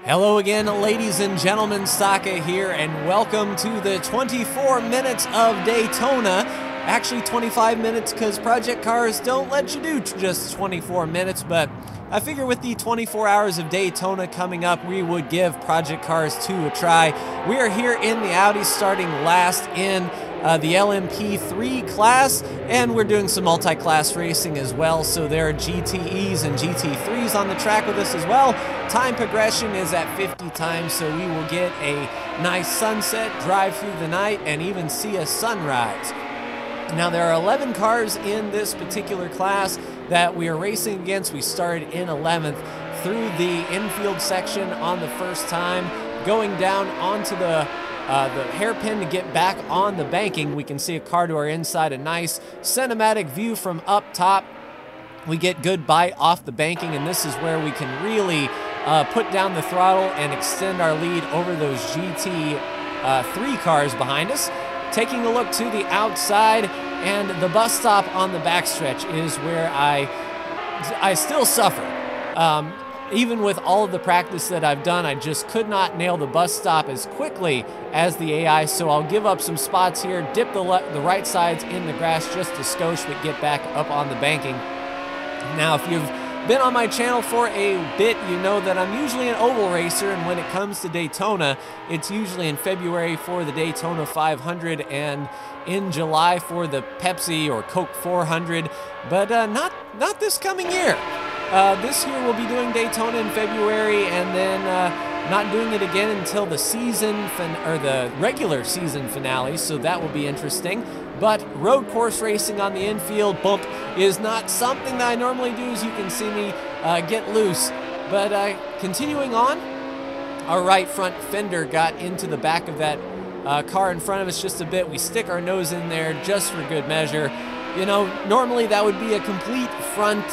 Hello again, ladies and gentlemen, Saka here, and welcome to the 24 minutes of Daytona. Actually 25 minutes, because Project Cars don't let you do just 24 minutes, but I figure with the 24 hours of Daytona coming up, we would give Project Cars 2 a try. We are here in the Audi, starting last in the LMP3 class, and we're doing some multi-class racing as well, so there are GTEs and GT3s on the track with us as well. Time progression is at 50 times, so we will get a nice sunset, drive through the night, and even see a sunrise. Now, there are 11 cars in this particular class that we are racing against. We started in 11th through the infield section on the first time, going down onto the hairpin to get back on the banking. We can see a car to our inside, a nice cinematic view from up top. We get good bite off the banking, and this is where we can really put down the throttle and extend our lead over those GT3 cars behind us. Taking a look to the outside, and the bus stop on the backstretch is where I still suffer. Even with all of the practice that I've done, I just could not nail the bus stop as quickly as the AI, so I'll give up some spots here, dip the right sides in the grass just a skosh, but get back up on the banking. Now, if you've been on my channel for a bit, you know that I'm usually an oval racer, and when it comes to Daytona, it's usually in February for the Daytona 500 and in July for the Pepsi or Coke 400, but not this coming year. This year we'll be doing Daytona in February, and then not doing it again until the the regular season finale, so that will be interesting. But road course racing on the infield bump is not something that I normally do, as you can see me get loose. But continuing on, our right front fender got into the back of that car in front of us just a bit. We stick our nose in there just for good measure. You know, normally that would be a complete front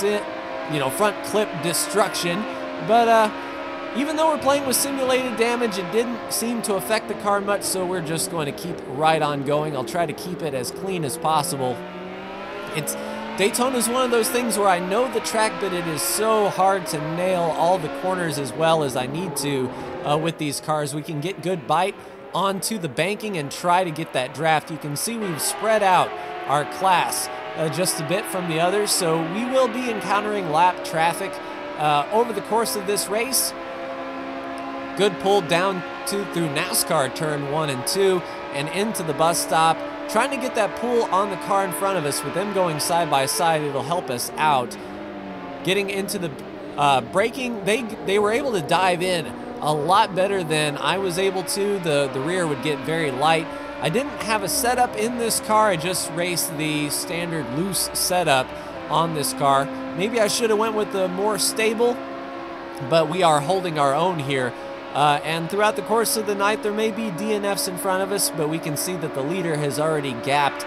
clip destruction, but even though we're playing with simulated damage, it didn't seem to affect the car much, so we're just going to keep right on going. I'll try to keep it as clean as possible. Daytona is one of those things where I know the track, but it is so hard to nail all the corners as well as I need to with these cars. We can get good bite onto the banking and try to get that draft. You can see we've spread out our class just a bit from the others, so we will be encountering lap traffic over the course of this race. Good pull down through NASCAR turn 1 and 2 and into the bus stop. Trying to get that pull on the car in front of us. With them going side by side, it'll help us out. Getting into the braking, they were able to dive in a lot better than I was able to. The rear would get very light. I didn't have a setup in this car. I just raced the standard loose setup on this car. Maybe I should have went with the more stable, but we are holding our own here. And throughout the course of the night, there may be DNFs in front of us, but we can see that the leader has already gapped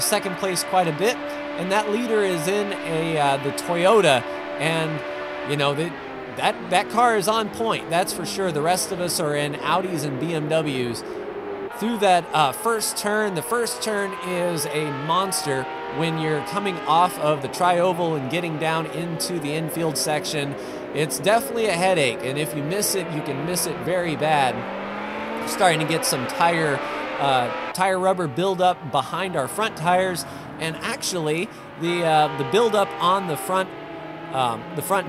second place quite a bit, and that leader is in the Toyota, and you know that car is on point, that's for sure. The rest of us are in Audis and BMWs. Through that first turn, the first turn is a monster when you're coming off of the tri-oval and getting down into the infield section. It's definitely a headache, and if you miss it, you can miss it very bad. Starting to get some tire rubber buildup behind our front tires, and actually the buildup on the front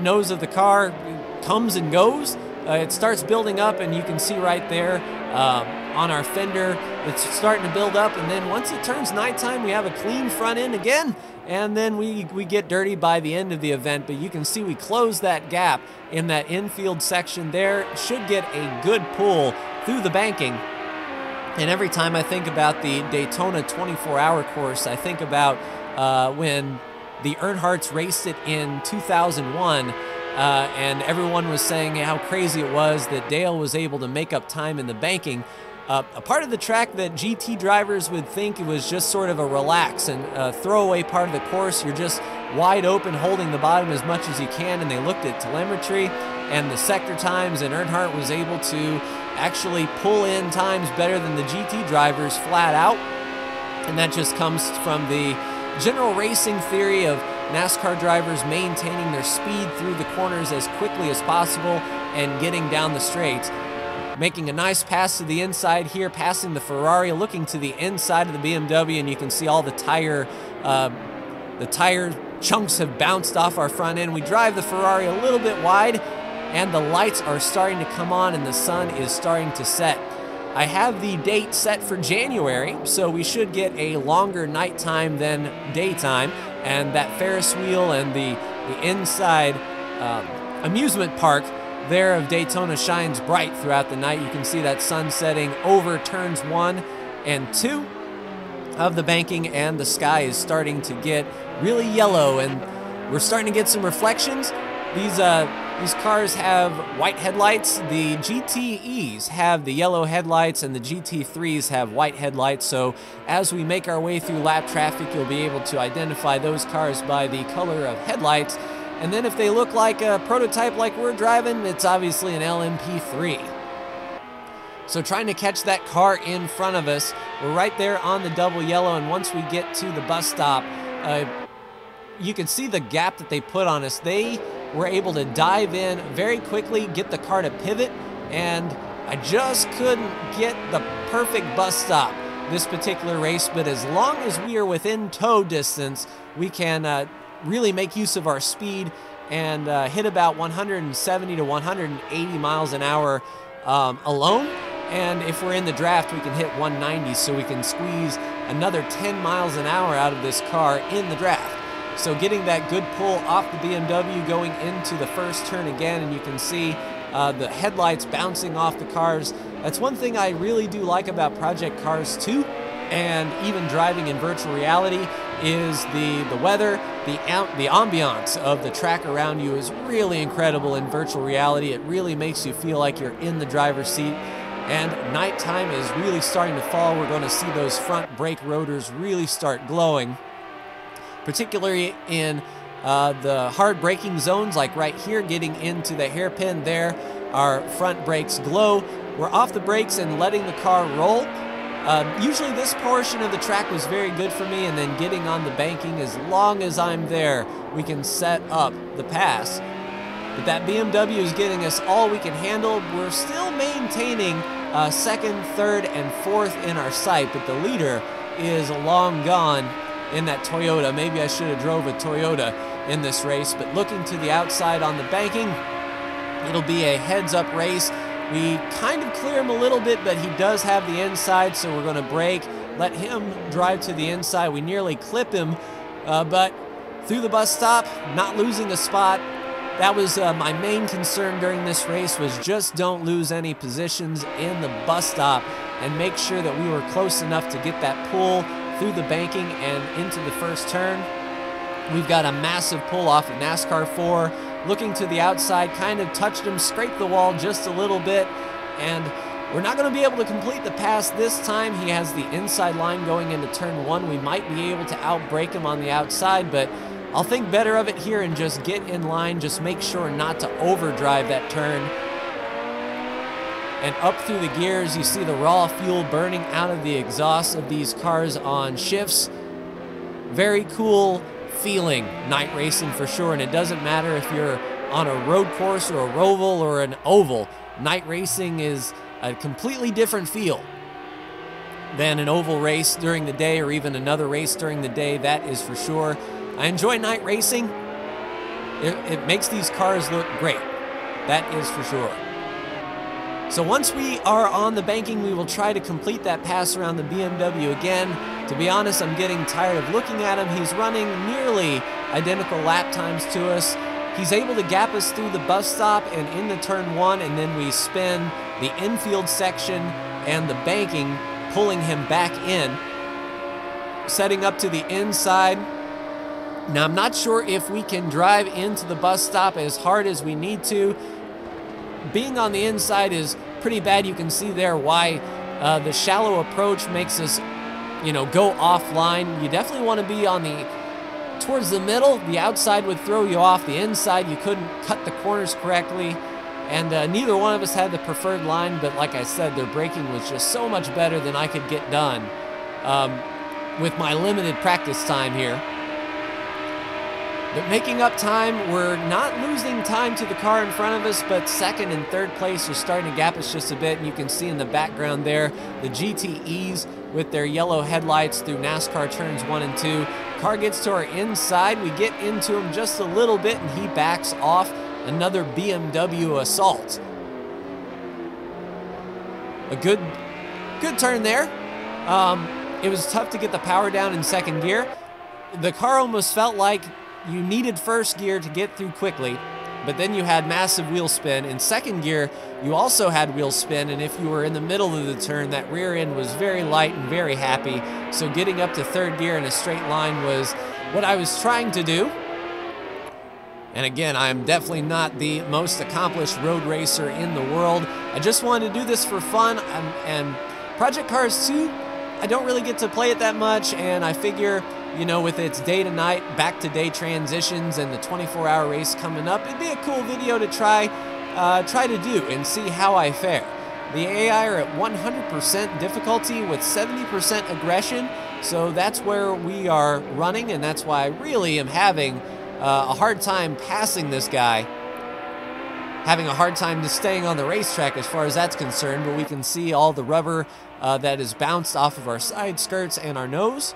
nose of the car comes and goes. It starts building up, and you can see right there on our fender, it's starting to build up, and then once it turns nighttime, we have a clean front end again, and then we get dirty by the end of the event. But you can see we close that gap in that infield section there. Should get a good pull through the banking. And every time I think about the Daytona 24-hour course, I think about when the Earnhardts raced it in 2001, and everyone was saying how crazy it was that Dale was able to make up time in the banking. A part of the track that GT drivers would think it was just sort of a relax and throwaway part of the course. You're just wide open, holding the bottom as much as you can, and they looked at telemetry and the sector times, and Earnhardt was able to actually pull in times better than the GT drivers flat out. And that just comes from the general racing theory of NASCAR drivers maintaining their speed through the corners as quickly as possible and getting down the straights. Making a nice pass to the inside here, passing the Ferrari, looking to the inside of the BMW, and you can see all the tire chunks have bounced off our front end. We drive the Ferrari a little bit wide, and the lights are starting to come on and the sun is starting to set. I have the date set for January, so we should get a longer nighttime than daytime, and that Ferris wheel and the inside amusement park there of Daytona shines bright throughout the night. You can see that sun setting over turns 1 and 2 of the banking, and the sky is starting to get really yellow, and we're starting to get some reflections. These cars have white headlights. The GTEs have the yellow headlights, and the GT3s have white headlights. So as we make our way through lap traffic, you'll be able to identify those cars by the color of headlights. And then if they look like a prototype like we're driving, it's obviously an LMP3. So trying to catch that car in front of us. We're right there on the double yellow, and once we get to the bus stop, you can see the gap that they put on us. They were able to dive in very quickly, get the car to pivot, and I just couldn't get the perfect bus stop this particular race. But as long as we are within tow distance, we can really make use of our speed and hit about 170 to 180 miles an hour alone. And if we're in the draft, we can hit 190, so we can squeeze another 10 miles an hour out of this car in the draft. So getting that good pull off the BMW, going into the first turn again, and you can see the headlights bouncing off the cars. That's one thing I really do like about Project Cars 2, and even driving in virtual reality, is the weather, the ambiance of the track around you is really incredible in virtual reality. It really makes you feel like you're in the driver's seat. And nighttime is really starting to fall. We're going to see those front brake rotors really start glowing, particularly in the hard braking zones, like right here, getting into the hairpin there. Our front brakes glow. We're off the brakes and letting the car roll. Usually this portion of the track was very good for me, and then getting on the banking, as long as I'm there, we can set up the pass. But that BMW is getting us all we can handle. We're still maintaining second, third, and fourth in our sight, but the leader is long gone in that Toyota. Maybe I should have drove a Toyota in this race, but looking to the outside on the banking, it'll be a heads-up race. We kind of clear him a little bit, but he does have the inside, so we're going to brake, let him drive to the inside. We nearly clip him, but through the bus stop, not losing a spot. That was my main concern during this race, was just don't lose any positions in the bus stop and make sure that we were close enough to get that pull through the banking and into the first turn. We've got a massive pull off of NASCAR 4. Looking to the outside, kind of touched him, scraped the wall just a little bit, and we're not going to be able to complete the pass this time. He has the inside line going into turn 1. We might be able to outbrake him on the outside, but I'll think better of it here and just get in line, just make sure not to overdrive that turn. And up through the gears, you see the raw fuel burning out of the exhaust of these cars on shifts. Very cool feeling, night racing for sure, and it doesn't matter if you're on a road course or a roval or an oval. Night racing is a completely different feel than an oval race during the day, or even another race during the day, that is for sure. I enjoy night racing. It makes these cars look great, that is for sure. So once we are on the banking, we will try to complete that pass around the BMW again. To be honest, I'm getting tired of looking at him. He's running nearly identical lap times to us. He's able to gap us through the bus stop and into turn 1, and then we spin the infield section and the banking, pulling him back in, setting up to the inside. Now, I'm not sure if we can drive into the bus stop as hard as we need to. Being on the inside is pretty bad. You can see there why the shallow approach makes us, go offline. You definitely want to be on towards the middle. The outside would throw you off. The inside, you couldn't cut the corners correctly. And neither one of us had the preferred line, but like I said, their braking was just so much better than I could get done with my limited practice time here. But making up time, we're not losing time to the car in front of us, but second and third place are starting to gap us just a bit, and you can see in the background there the GTEs with their yellow headlights through NASCAR turns 1 and 2. Car gets to our inside, we get into him just a little bit, and he backs off. Another BMW assault. A good turn there. It was tough to get the power down in second gear. The car almost felt like you needed first gear to get through quickly, but then you had massive wheel spin. In second gear, you also had wheel spin, and if you were in the middle of the turn, that rear end was very light and very happy. So getting up to third gear in a straight line was what I was trying to do. And again, I'm definitely not the most accomplished road racer in the world. I just wanted to do this for fun, and Project Cars 2, I don't really get to play it that much, and I figure, you know, with its day to night, back to day transitions and the 24-hour race coming up, it'd be a cool video to try to do and see how I fare. The AI are at 100% difficulty with 70% aggression, so that's where we are running, and that's why I really am having a hard time passing this guy. Having a hard time just staying on the racetrack as far as that's concerned, but we can see all the rubber that is bounced off of our side skirts and our nose.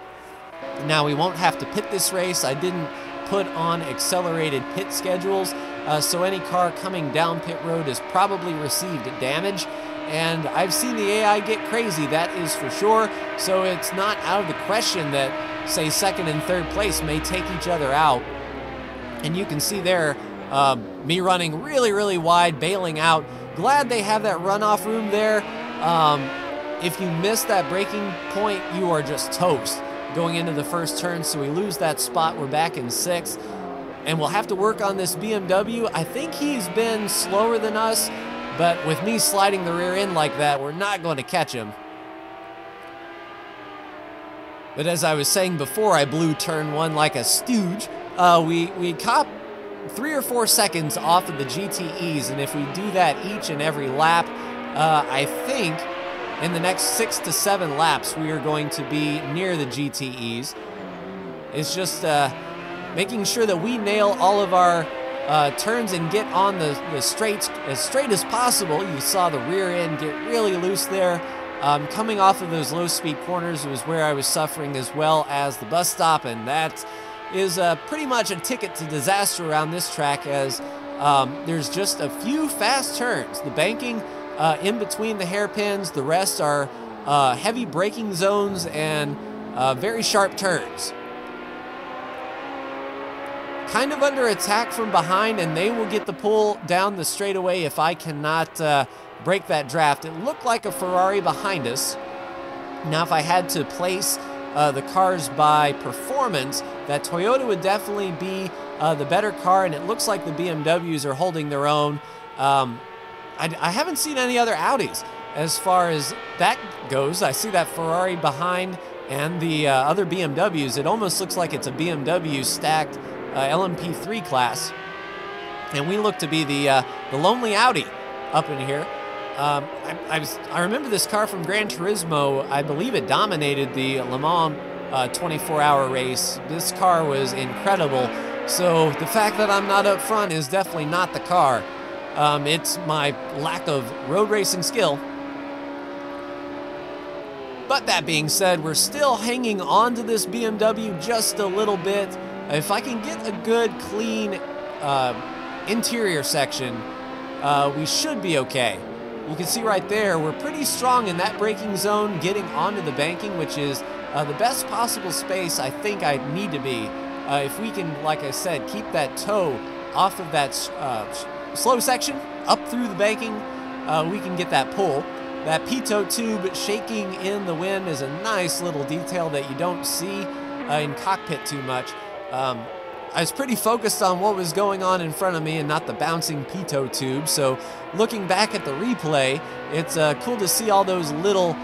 Now we won't have to pit this race. I didn't put on accelerated pit schedules, so any car coming down pit road has probably received damage. And I've seen the AI get crazy, that is for sure. So it's not out of the question that, say, second and third place may take each other out. And you can see there, me running really wide, bailing out. Glad they have that runoff room there. If you miss that braking point, you are just toast going into the first turn, so we lose that spot. We're back in 6th, and we'll have to work on this BMW. I think he's been slower than us, but with me sliding the rear end like that, we're not going to catch him. But as I was saying before, I blew turn 1 like a stooge. We cop 3 or 4 seconds off of the GTEs, and if we do that each and every lap, I think in the next 6 to 7 laps, we are going to be near the GTEs. It's just making sure that we nail all of our turns and get on the straights as straight as possible. You saw the rear end get really loose there. Coming off of those low-speed corners was where I was suffering, as well as the bus stop, and that is pretty much a ticket to disaster around this track, as there's just a few fast turns. The banking in between the hairpins, the rest are heavy braking zones and very sharp turns. Kind of under attack from behind, and they will get the pull down the straightaway if I cannot break that draft. It looked like a Ferrari behind us. Now, if I had to place the cars by performance, that Toyota would definitely be the better car, and it looks like the BMWs are holding their own. I haven't seen any other Audis as far as that goes. I see that Ferrari behind and the other BMWs. It almost looks like it's a BMW stacked LMP3 class, and we look to be the lonely Audi up in here. I remember this car from Gran Turismo. I believe it dominated the Le Mans 24-hour race. This car was incredible. So the fact that I'm not up front is definitely not the car. It's my lack of road racing skill. But that being said, we're still hanging on to this BMW just a little bit. If I can get a good, clean interior section, we should be okay. You can see right there, we're pretty strong in that braking zone, getting onto the banking, which is the best possible space I think I need to be. If we can, like I said, keep that toe off of that slow section, up through the banking, we can get that pull. That pitot tube shaking in the wind is a nice little detail that you don't see in cockpit too much. I was pretty focused on what was going on in front of me and not the bouncing pitot tube, so looking back at the replay, it's cool to see all those little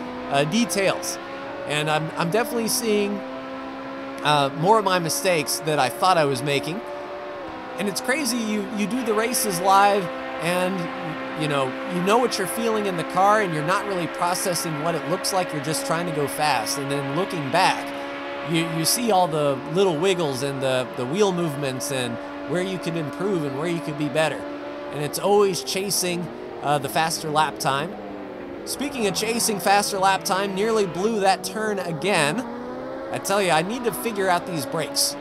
details. And I'm definitely seeing more of my mistakes that I thought I was making. And it's crazy, you do the races live, and you know what you're feeling in the car, and you're not really processing what it looks like. You're just trying to go fast, and then looking back, you see all the little wiggles and the wheel movements and where you could improve and where you could be better. And it's always chasing the faster lap time. Speaking of chasing faster lap time, nearly blew that turn again. I tell you, I need to figure out these brakes.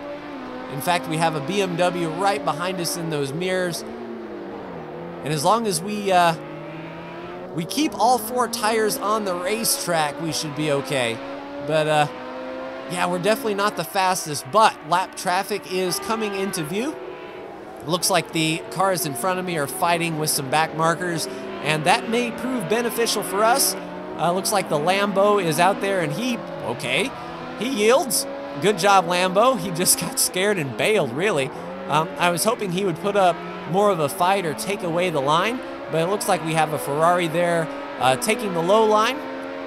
In fact, we have a BMW right behind us in those mirrors. And as long as we keep all 4 tires on the racetrack, we should be okay. But yeah, we're definitely not the fastest, but lap traffic is coming into view. Looks like the cars in front of me are fighting with some back markers, and that may prove beneficial for us. Looks like the Lambo is out there, and he yields. Good job, Lambo. He just got scared and bailed, really. I was hoping he would put up more of a fight or take away the line, but it looks like we have a Ferrari there taking the low line.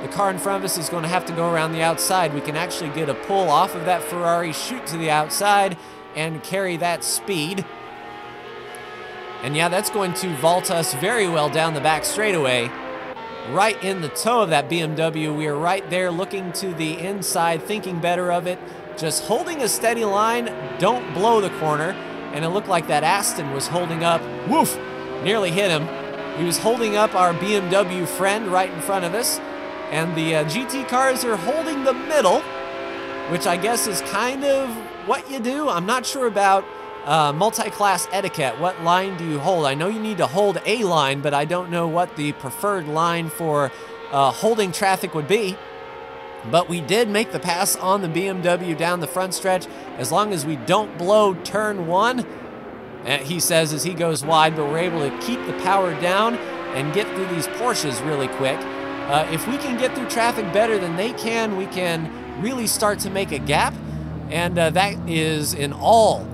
The car in front of us is going to have to go around the outside. We can actually get a pull off of that Ferrari, shoot to the outside, and carry that speed. And yeah, that's going to vault us very well down the back straightaway. Right in the toe of that BMW. We are right there looking to the inside, thinking better of it. Just holding a steady line, don't blow the corner. And it looked like that Aston was holding up. Woof! Nearly hit him. He was holding up our BMW friend right in front of us. And the GT cars are holding the middle, which I guess is kind of what you do. I'm not sure about multi-class etiquette. What line do you hold? I know you need to hold a line, but I don't know what the preferred line for holding traffic would be. But we did make the pass on the BMW down the front stretch, as long as we don't blow turn 1, he says as he goes wide, but we're able to keep the power down and get through these Porsches really quick. If we can get through traffic better than they can, we can really start to make a gap. And that is in all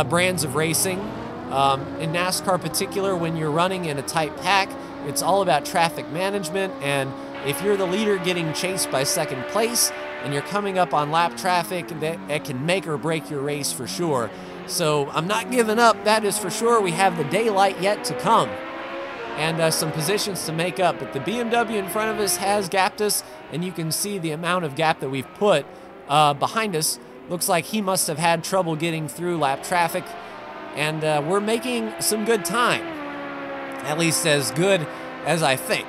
brands of racing. In NASCAR particular, when you're running in a tight pack, it's all about traffic management. And if you're the leader getting chased by second place and you're coming up on lap traffic, that can make or break your race for sure. So I'm not giving up, that is for sure. We have the daylight yet to come. And some positions to make up. But the BMW in front of us has gapped us, and you can see the amount of gap that we've put behind us. Looks like he must have had trouble getting through lap traffic, and we're making some good time. At least as good as I think.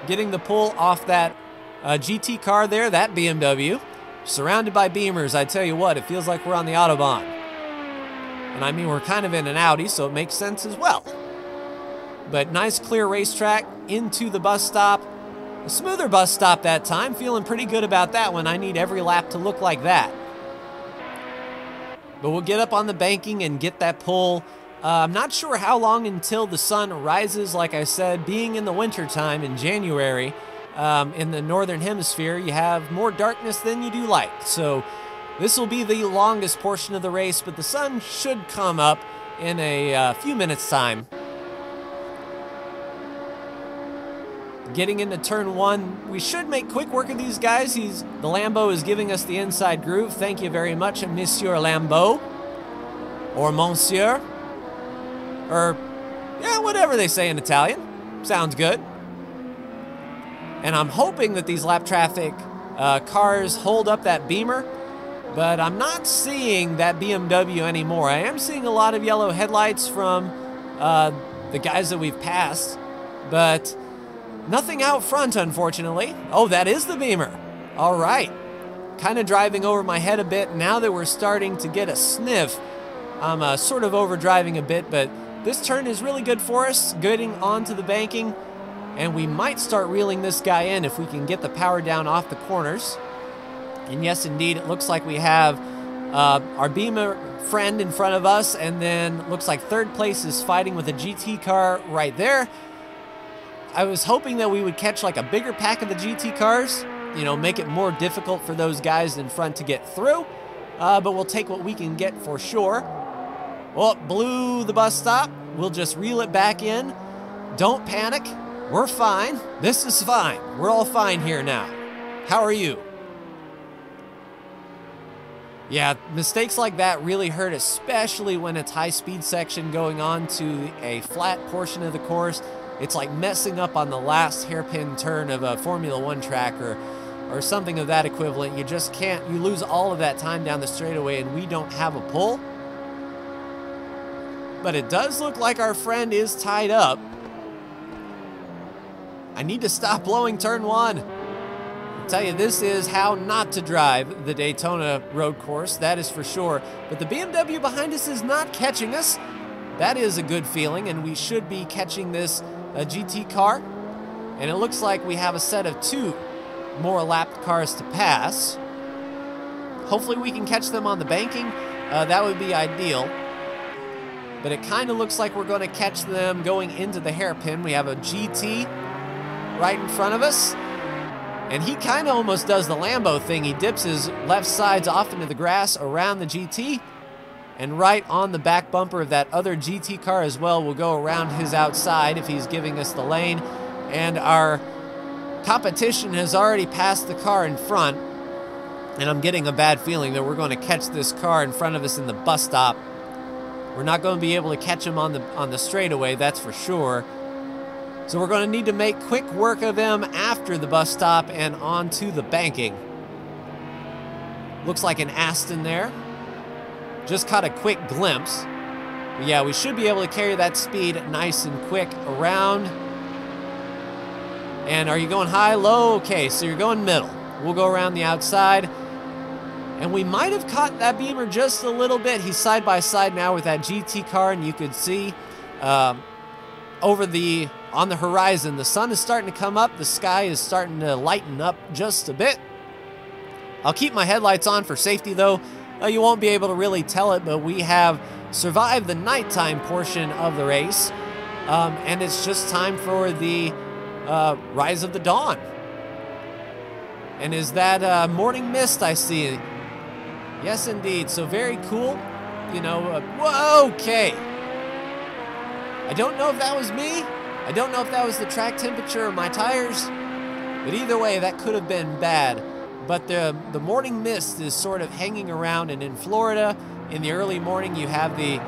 Getting the pull off that GT car there, that BMW, surrounded by Beamers. I tell you what, it feels like we're on the Autobahn. And I mean, we're kind of in an Audi, so it makes sense as well. But nice clear racetrack into the bus stop. A smoother bus stop that time. Feeling pretty good about that one. I need every lap to look like that. But we'll get up on the banking and get that pull. I'm not sure how long until the sun rises. Like I said, being in the winter time in January, in the northern hemisphere, you have more darkness than you do light. So this will be the longest portion of the race, but the sun should come up in a few minutes' time. Getting into turn 1, we should make quick work of these guys. The Lambo is giving us the inside groove. Thank you very much, Monsieur Lambo. Or Monsieur. Or, yeah, whatever they say in Italian. Sounds good. And I'm hoping that these lap traffic cars hold up that Beamer, but I'm not seeing that BMW anymore. I am seeing a lot of yellow headlights from the guys that we've passed, but nothing out front, unfortunately. Oh, that is the Beamer. All right. Kind of driving over my head a bit. Now that we're starting to get a sniff, I'm sort of overdriving a bit, but this turn is really good for us, getting onto the banking, and we might start reeling this guy in if we can get the power down off the corners. And yes, indeed, it looks like we have our Beamer friend in front of us, and then looks like third place is fighting with a GT car right there. I was hoping that we would catch like a bigger pack of the GT cars, you know, make it more difficult for those guys in front to get through, but we'll take what we can get for sure. Well, blew the bus stop. We'll just reel it back in. Don't panic. We're fine. This is fine. We're all fine here now. How are you? Yeah, mistakes like that really hurt, especially when it's high-speed section going on to a flat portion of the course. It's like messing up on the last hairpin turn of a Formula One track, or or something of that equivalent. You just can't, you lose all of that time down the straightaway, and we don't have a pull. But it does look like our friend is tied up. I need to stop blowing turn one. I'll tell you, this is how not to drive the Daytona road course, that is for sure. But the BMW behind us is not catching us. That is a good feeling, and we should be catching this GT car. And it looks like we have a set of 2 more lapped cars to pass. Hopefully we can catch them on the banking. That would be ideal. But it kind of looks like we're going to catch them going into the hairpin. We have a GT right in front of us. And he kind of almost does the Lambo thing. He dips his left sides off into the grass around the GT. And right on the back bumper of that other GT car as well. We'll go around his outside if he's giving us the lane. And our competition has already passed the car in front. And I'm getting a bad feeling that we're going to catch this car in front of us in the bus stop. We're not going to be able to catch him on the straightaway, that's for sure. So we're going to need to make quick work of them after the bus stop and onto the banking. Looks like an Aston there. Just caught a quick glimpse. But yeah, we should be able to carry that speed nice and quick around. And are you going high, low? Okay, so you're going middle. We'll go around the outside. And we might have caught that Beamer just a little bit. He's side by side now with that GT car, and you could see on the horizon, the sun is starting to come up. The sky is starting to lighten up just a bit. I'll keep my headlights on for safety, though. You won't be able to really tell it, but we have survived the nighttime portion of the race. And it's just time for the rise of the dawn. And is that morning mist I see? Yes, indeed. So very cool. You know, whoa, okay. I don't know if that was me. I don't know if that was the track temperature of my tires. But either way, that could have been bad. But the morning mist is sort of hanging around, and in Florida, in the early morning, you have the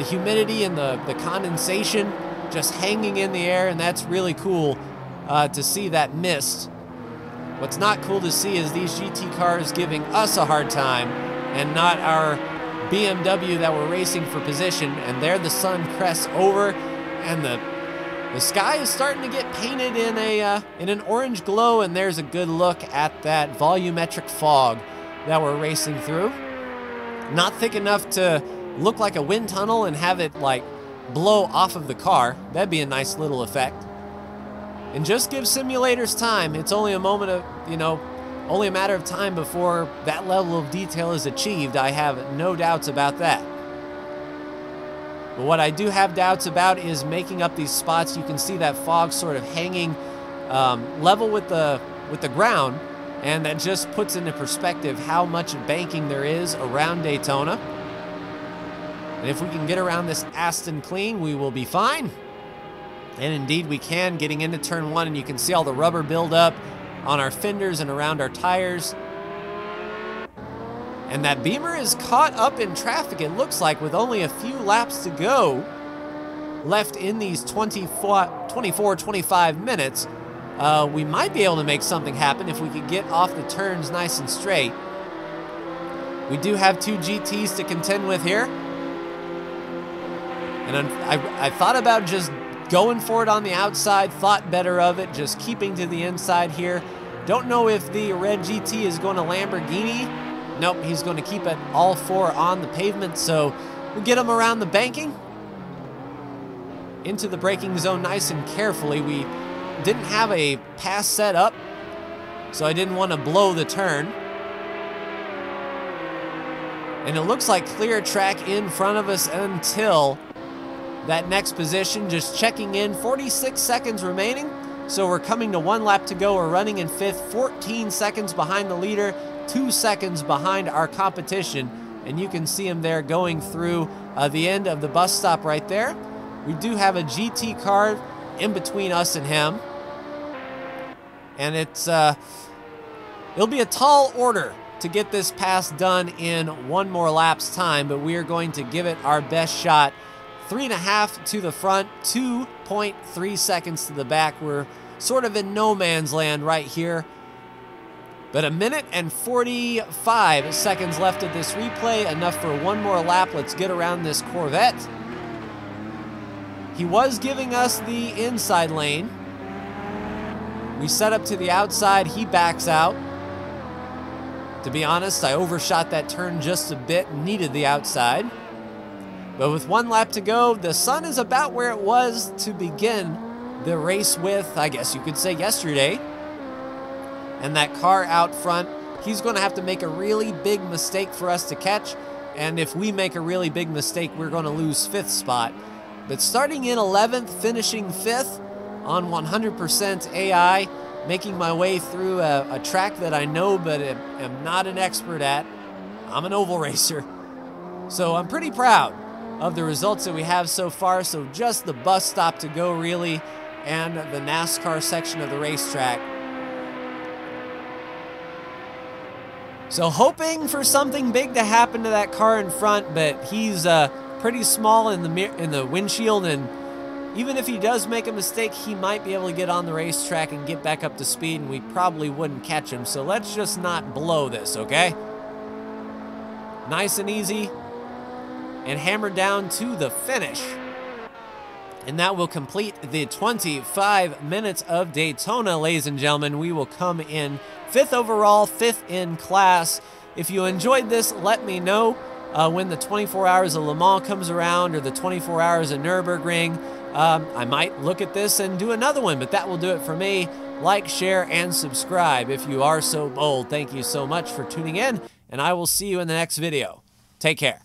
humidity and the condensation just hanging in the air, and that's really cool to see that mist. What's not cool to see is these GT cars giving us a hard time and not our BMW that we're racing for position. And there the sun crests over, and the sky is starting to get painted in an orange glow, and there's a good look at that volumetric fog that we're racing through. Not thick enough to look like a wind tunnel and have it like blow off of the car. That'd be a nice little effect. And just give simulators time. It's only a moment of, only a matter of time before that level of detail is achieved. I have no doubts about that. But what I do have doubts about is making up these spots. You can see that fog sort of hanging level with the ground, and that just puts into perspective how much banking there is around Daytona. And if we can get around this Aston clean, we will be fine. And indeed we can, getting into turn one, and you can see all the rubber buildup on our fenders and around our tires. And that Beamer is caught up in traffic, it looks like, with only a few laps to go left in these 25 minutes. We might be able to make something happen if we could get off the turns nice and straight. We do have 2 GTs to contend with here. And I thought about just going for it on the outside, thought better of it, just keeping to the inside here. Don't know if the red GT is going to Lamborghini. Nope, he's going to keep it all 4 on the pavement, so we'll get him around the banking. Into the braking zone nice and carefully. We didn't have a pass set up, so I didn't want to blow the turn. And it looks like clear track in front of us until that next position. Just checking in, 46 seconds remaining. So we're coming to 1 lap to go. We're running in 5th, 14 seconds behind the leader, 2 seconds behind our competition. And you can see him there going through the end of the bus stop right there. We do have a GT car in between us and him. And it'll be a tall order to get this pass done in 1 more lap's time, but we are going to give it our best shot. 3.5 to the front, 2.3 seconds to the back. We're sort of in no man's land right here. But 1 minute and 45 seconds left of this replay, enough for one more lap. Let's get around this Corvette. He was giving us the inside lane. We set up to the outside, he backs out. To be honest, I overshot that turn just a bit, needed the outside. But with 1 lap to go, the sun is about where it was to begin the race with, I guess you could say, yesterday. And that car out front, he's going to have to make a really big mistake for us to catch. And if we make a really big mistake, we're going to lose 5th spot. But starting in 11th, finishing 5th on 100% AI, making my way through a track that I know but am not an expert at. I'm an oval racer. So I'm pretty proud of the results that we have so far. So just the bus stop to go, really, and the NASCAR section of the racetrack. So hoping for something big to happen to that car in front, but he's pretty small in the windshield, and even if he does make a mistake, he might be able to get on the racetrack and get back up to speed, and we probably wouldn't catch him. So let's just not blow this, okay? Nice and easy, and hammer down to the finish. And that will complete the 25 minutes of Daytona, ladies and gentlemen. We will come in 5th overall, 5th in class. If you enjoyed this, let me know when the 24 hours of Le Mans comes around, or the 24 hours of Nürburgring. I might look at this and do another one, but that will do it for me. Like, share, and subscribe if you are so bold. Thank you so much for tuning in, and I will see you in the next video. Take care.